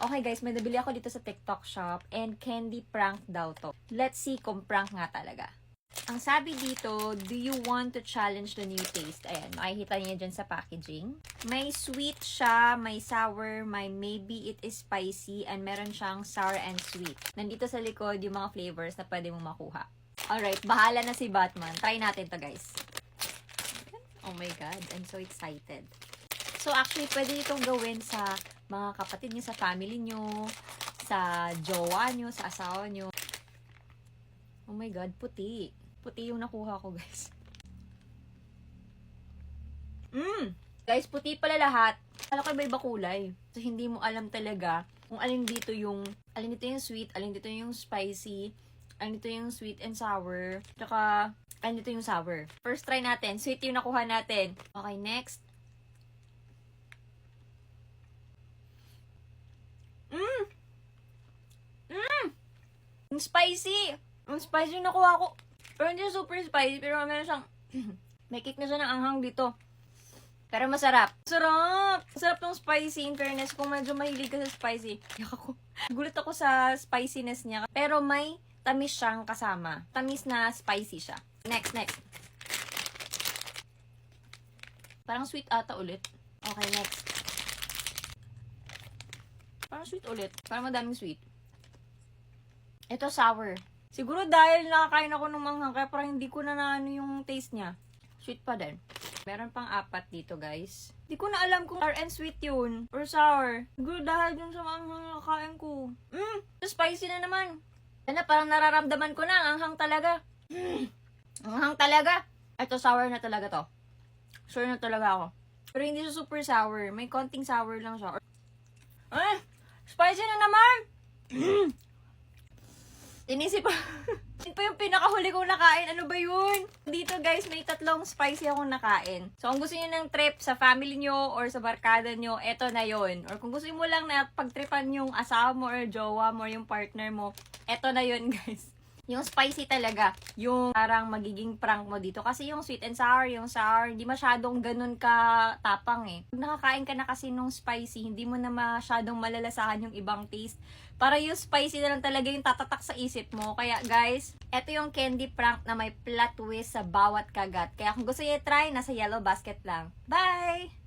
Okay guys, may nabili ako dito sa TikTok shop and candy prank daw to. Let's see kung prank nga talaga. Ang sabi dito, do you want to challenge the new taste? Ayan, makikita niyo dyan sa packaging. May sweet siya, may sour, may maybe it is spicy, and meron siyang sour and sweet. Nandito sa likod yung mga flavors na pwede mong makuha. Alright, bahala na si Batman. Try natin to guys. Oh my God, I'm so excited. So actually, pwede itong gawin sa mga kapatid niyo, sa family niyo, sa jowa niyo, sa asawa niyo. Oh my God, puti. Puti yung nakuha ko, guys. Guys, puti pala lahat. Kala ko iba-iba kulay. So, hindi mo alam talaga kung alin dito yung sweet, alin dito yung spicy, alin dito yung sweet and sour, tsaka alin dito yung sour. First try natin. Sweet yung nakuha natin. Okay, next. Ang spicy! Ang spicy yung nakuha ko. Pero hindi super spicy, pero meron siyang may kick na siya ng anghang dito. Pero masarap. Sarap! Sarap tong spicy, in fairness. Kung medyo mahilig ka sa spicy. Gulat ako sa spiciness niya. Pero may tamis siyang kasama. Tamis na spicy siya. Next. Parang sweet ata ulit. Okay, next. Parang sweet ulit. Parang madaming sweet. Ito sour. Siguro dahil nakakain ako ng manghang, kaya parang hindi ko na naano yung taste niya. Sweet pa din. Meron pang 4 dito, guys. Hindi ko na alam kung sour and sweet yun. Or sour. Siguro dahil dun sa manghang na nakain ko. Spicy na naman. Ano, parang nararamdaman ko na ang anghang talaga. Anghang talaga. Ito, sour na talaga to. Sure na talaga ako. Pero hindi siya super sour. May konting sour lang siya. Spicy na naman! Inisip pa. Yun pa yung pinakahuli kong nakain. Ano ba yun? Dito guys, may 3 spicy akong nakain. So, kung gusto niyo ng trip sa family nyo or sa barkada nyo, eto na yun. Or kung gusto mo lang na pagtripan yung asawa mo or jowa mo or yung partner mo, eto na yun guys. Yung spicy talaga, yung parang magiging prank mo dito. Kasi yung sweet and sour, hindi masyadong ganun ka tapang eh. Pag nakakain ka na kasi nung spicy, hindi mo na masyadong malalasahan yung ibang taste. Para yung spicy na lang talaga yung tatatak sa isip mo. Kaya guys, eto yung candy prank na may plot twist sa bawat kagat. Kaya kung gusto niyo i-try, nasa yellow basket lang. Bye!